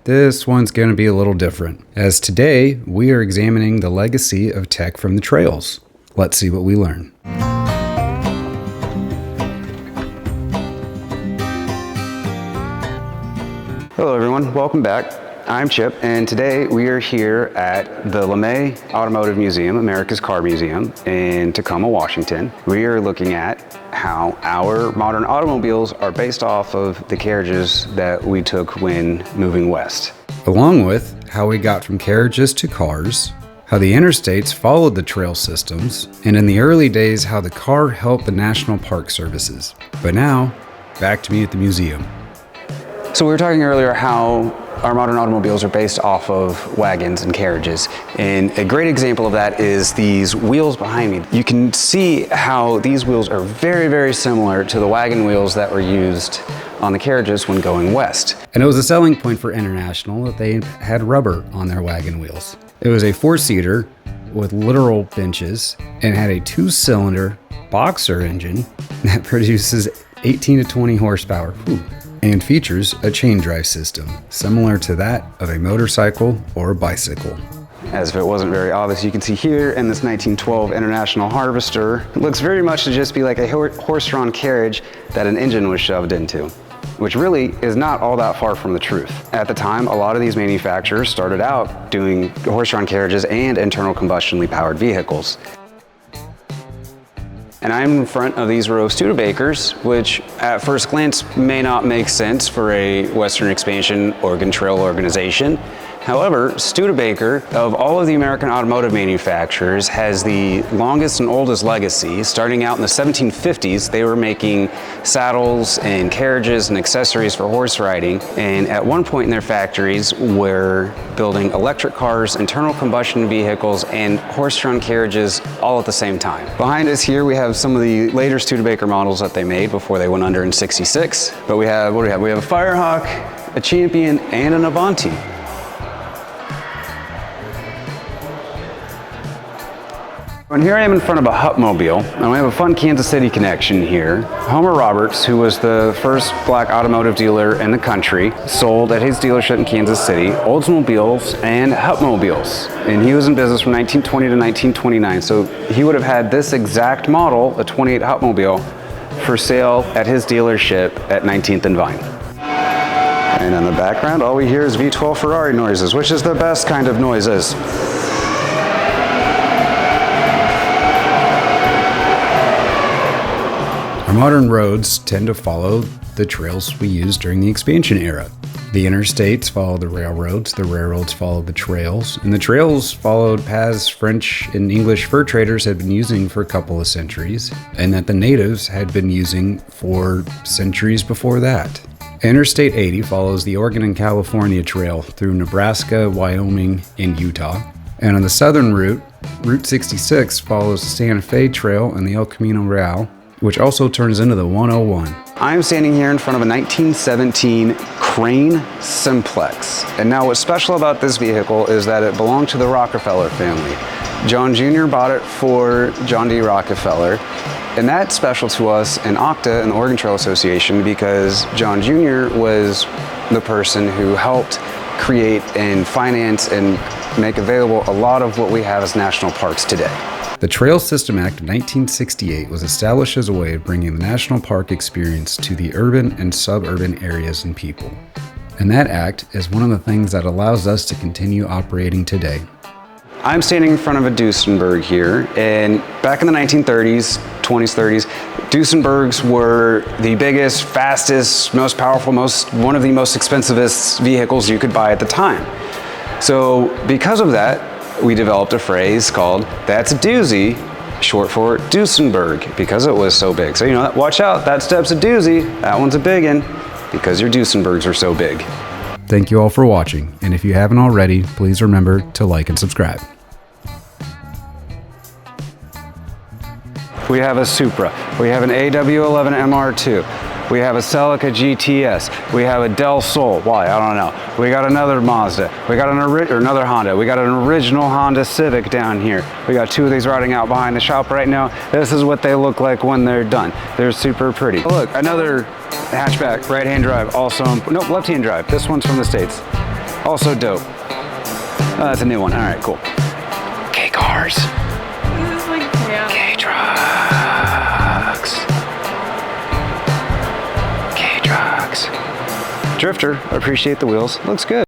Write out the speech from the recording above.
this one's going to be a little different, as today we are examining the legacy of tech from the trails. Let's see what we learn. Hello everyone, welcome back. I'm Chip, and today we are here at the LeMay Automotive Museum, America's Car Museum in Tacoma, Washington. We are looking at how our modern automobiles are based off of the carriages that we took when moving west. Along with how we got from carriages to cars, how the interstates followed the trail systems, and in the early days how the car helped the National Park Services. But now, back to me at the museum. So we were talking earlier how our modern automobiles are based off of wagons and carriages. And a great example of that is these wheels behind me. You can see how these wheels are very, very similar to the wagon wheels that were used on the carriages when going west. And it was a selling point for International that they had rubber on their wagon wheels. It was a 4-seater with literal benches and had a 2-cylinder boxer engine that produces 18 to 20 horsepower. Whew. And features a chain drive system, similar to that of a motorcycle or a bicycle. As if it wasn't very obvious, you can see here in this 1912 International Harvester, it looks very much to just be like a horse-drawn carriage that an engine was shoved into, which really is not all that far from the truth. At the time, a lot of these manufacturers started out doing horse-drawn carriages and internal combustionally powered vehicles. And I'm in front of these row of Studebakers, which at first glance may not make sense for a Western expansion Oregon Trail organization. However, Studebaker, of all of the American automotive manufacturers, has the longest and oldest legacy. Starting out in the 1750s, they were making saddles and carriages and accessories for horse riding. And at one point in their factories, were building electric cars, internal combustion vehicles, and horse-drawn carriages all at the same time. Behind us here, we have some of the later Studebaker models that they made before they went under in '66. But we have, what do we have? We have a Firehawk, a Champion, and an Avanti. And here I am in front of a Hupmobile, and we have a fun Kansas City connection here. Homer Roberts, who was the first black automotive dealer in the country, sold at his dealership in Kansas City Oldsmobiles and Hupmobiles. And he was in business from 1920 to 1929, so he would have had this exact model, a 28 Hupmobile, for sale at his dealership at 19th and Vine. And in the background, all we hear is V12 Ferrari noises, which is the best kind of noises. Our modern roads tend to follow the trails we used during the expansion era. The interstates followed the railroads followed the trails, and the trails followed paths French and English fur traders had been using for a couple of centuries, and that the natives had been using for centuries before that. Interstate 80 follows the Oregon and California Trail through Nebraska, Wyoming, and Utah. And on the southern route, Route 66 follows the Santa Fe Trail and the El Camino Real, which also turns into the 101. I'm standing here in front of a 1917 Crane Simplex. And now what's special about this vehicle is that it belonged to the Rockefeller family. John Jr. bought it for John D. Rockefeller. And that's special to us in OCTA and the Oregon Trail Association because John Jr. was the person who helped create and finance and make available a lot of what we have as national parks today. The Trail System Act of 1968 was established as a way of bringing the national park experience to the urban and suburban areas and people. And that act is one of the things that allows us to continue operating today. I'm standing in front of a Duesenberg here, and back in the 1930s, 20s, 30s, Duesenbergs were the biggest, fastest, most powerful, one of the most expensivest vehicles you could buy at the time. So because of that, we developed a phrase called, "That's a doozy," short for Duesenberg, because it was so big. So watch out, that step's a doozy, that one's a biggin, because your Duesenbergs are so big. Thank you all for watching, and if you haven't already, please remember to like and subscribe. We have a Supra, we have an AW11 MR2, we have a Celica GTS, we have a Del Sol, why, I don't know. We got another Mazda, we got another Honda, we got an original Honda Civic down here. We got two of these riding out behind the shop right now. This is what they look like when they're done. They're super pretty. Look, another hatchback, right-hand drive, also, nope, left-hand drive. This one's from the States. Also dope. Oh, that's a new one. All right, cool. K-cars. This is like K-trucks. K-trucks. Drifter, appreciate the wheels. Looks good.